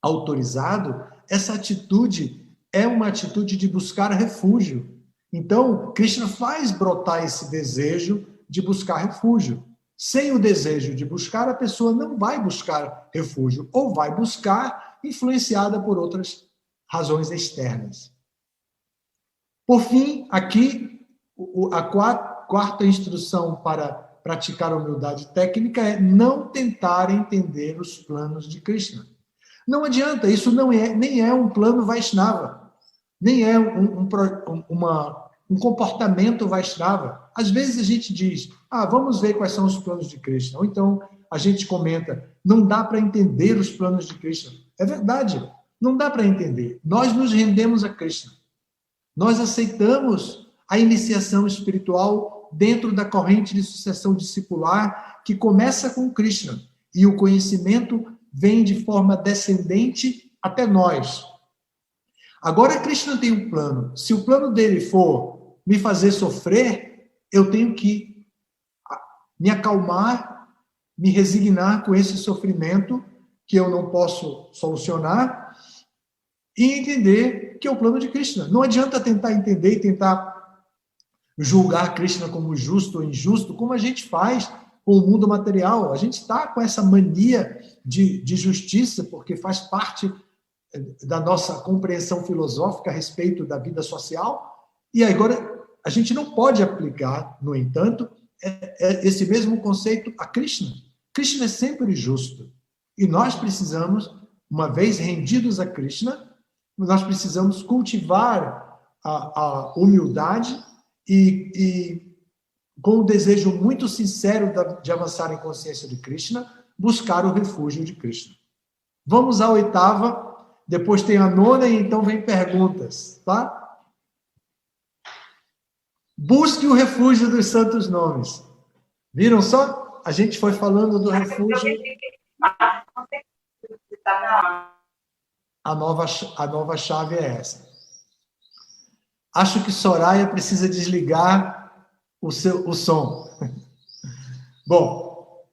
autorizado, essa atitude é uma atitude de buscar refúgio. Então, Krishna faz brotar esse desejo de buscar refúgio. Sem o desejo de buscar, a pessoa não vai buscar refúgio, ou vai buscar influenciada por outras razões externas. Por fim, aqui, a quarta instrução para praticar a humildade técnica é não tentar entender os planos de Krishna. Não adianta, isso nem é um plano Vaishnava, nem é um comportamento Vaishnava. Às vezes a gente diz, vamos ver quais são os planos de Krishna. Ou então a gente comenta, não dá para entender os planos de Krishna. É verdade, não dá para entender. Nós nos rendemos a Krishna. Nós aceitamos a iniciação espiritual dentro da corrente de sucessão discipular que começa com Krishna. E o conhecimento vem de forma descendente até nós. Agora, Krishna tem um plano. Se o plano dele for me fazer sofrer, eu tenho que me acalmar, me resignar com esse sofrimento que eu não posso solucionar e entender que é o plano de Krishna. Não adianta tentar entender e tentar julgar Krishna como justo ou injusto, como a gente faz com o mundo material. A gente está com essa mania de justiça, porque faz parte da nossa compreensão filosófica a respeito da vida social, e agora a gente não pode aplicar, no entanto, esse mesmo conceito a Krishna. Krishna é sempre justo, e nós precisamos, uma vez rendidos a Krishna, nós precisamos cultivar a humildade e com o desejo muito sincero de avançar em consciência de Krishna, buscar o refúgio de Krishna. Vamos à oitava. Depois tem a nona e então vem perguntas, tá? Busque o refúgio dos santos nomes. Viram só? A gente foi falando do refúgio. A nova chave é essa. Acho que Soraya precisa desligar o som. Bom,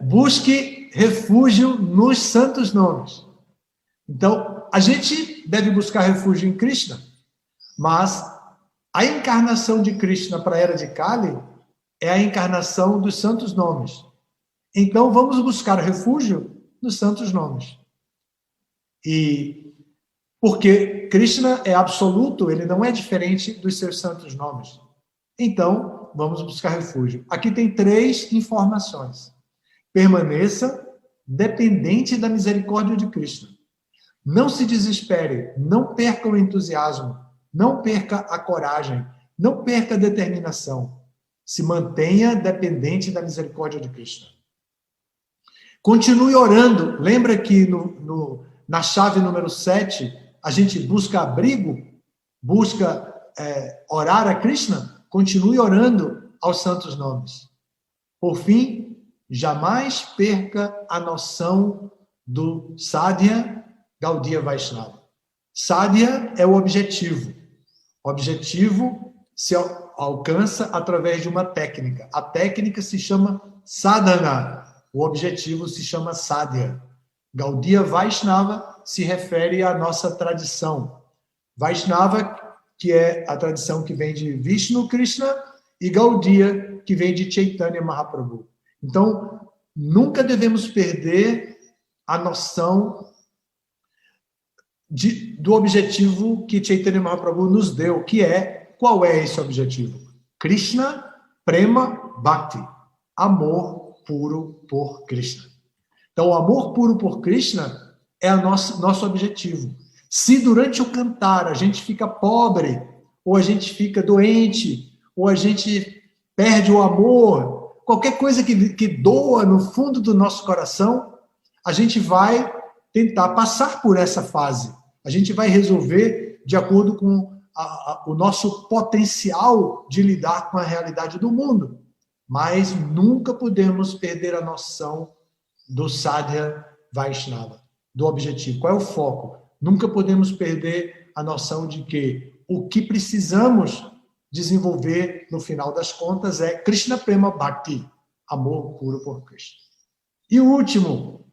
busque refúgio nos santos nomes. Então, a gente deve buscar refúgio em Krishna, mas a encarnação de Krishna para a era de Kali é a encarnação dos santos nomes. Então, vamos buscar refúgio nos santos nomes. E porque Krishna é absoluto, ele não é diferente dos seus santos nomes. Então, vamos buscar refúgio. Aqui tem 3 informações. Permaneça dependente da misericórdia de Krishna. Não se desespere, não perca o entusiasmo, não perca a coragem, não perca a determinação. Se mantenha dependente da misericórdia de Krishna. Continue orando. Lembra que na chave número 7, a gente busca abrigo, busca orar a Krishna? Continue orando aos santos nomes. Por fim, jamais perca a noção do Sadhya Gaudiya Vaishnava. Sadhya é o objetivo. O objetivo se alcança através de uma técnica. A técnica se chama sadhana. O objetivo se chama sadhya. Gaudiya Vaishnava se refere à nossa tradição. Vaishnava, que é a tradição que vem de Vishnu Krishna, e Gaudiya, que vem de Chaitanya Mahaprabhu. Então, nunca devemos perder a noção do objetivo que Chaitanya Mahaprabhu nos deu, que é, qual é esse objetivo? Krishna Prema Bhakti, amor puro por Krishna. Então, o amor puro por Krishna é o nosso objetivo. Se durante o cantar a gente fica pobre, ou a gente fica doente, ou a gente perde o amor, qualquer coisa que doa no fundo do nosso coração, a gente vai tentar passar por essa fase. A gente vai resolver de acordo com o nosso potencial de lidar com a realidade do mundo. Mas nunca podemos perder a noção do Sadhya Vaishnava, do objetivo. Qual é o foco? Nunca podemos perder a noção de que o que precisamos desenvolver, no final das contas, é Krishna Prema Bhakti, amor puro por Krishna. E o último,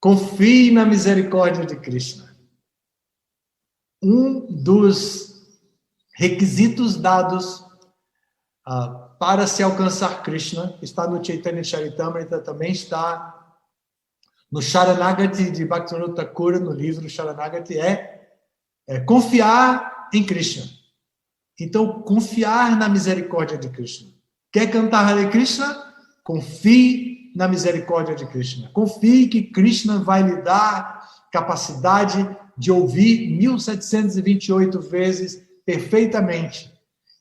confie na misericórdia de Krishna. Um dos requisitos dados para se alcançar Krishna. Está no Chaitanya Charitamrita, também está no Sharanagati de Bhaktivinoda Thakur, no livro Sharanagati, é confiar em Krishna. Então, confiar na misericórdia de Krishna. Quer cantar Hare Krishna? Confie na misericórdia de Krishna. Confie que Krishna vai lhe dar capacidade de ouvir 1728 vezes perfeitamente.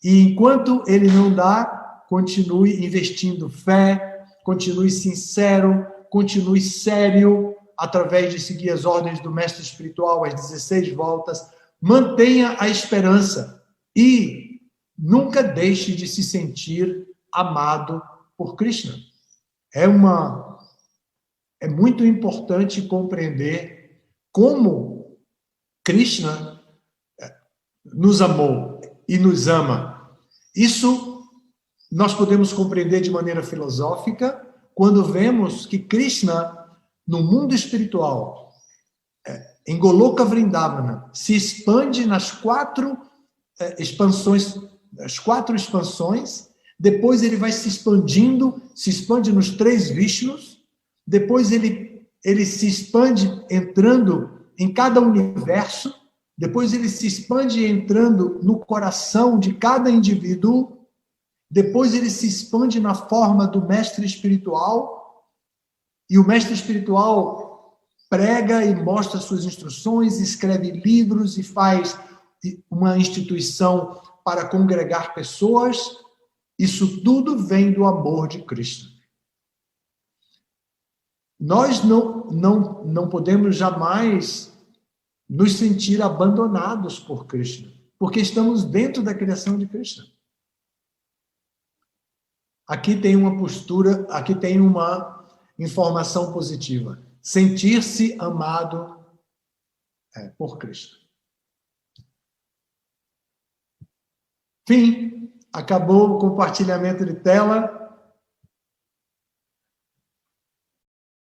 E enquanto ele não dá, continue investindo fé, continue sincero, continue sério, através de seguir as ordens do mestre espiritual, as 16 voltas. Mantenha a esperança e nunca deixe de se sentir amado por Krishna. É muito importante compreender como Krishna nos amou e nos ama. Isso nós podemos compreender de maneira filosófica quando vemos que Krishna, no mundo espiritual, em Goloka Vrindavana, se expande nas 4 expansões, depois ele vai se expandindo, se expande nos 3 Vishnus, depois ele se expande entrando em cada universo, depois ele se expande entrando no coração de cada indivíduo, depois ele se expande na forma do mestre espiritual, e o mestre espiritual prega e mostra suas instruções, escreve livros e faz uma instituição para congregar pessoas. Isso tudo vem do amor de Krishna. Nós não podemos jamais nos sentir abandonados por Krishna, porque estamos dentro da criação de Krishna. Aqui tem uma postura, aqui tem uma informação positiva. Sentir-se amado por Krishna. Fim. Acabou o compartilhamento de tela.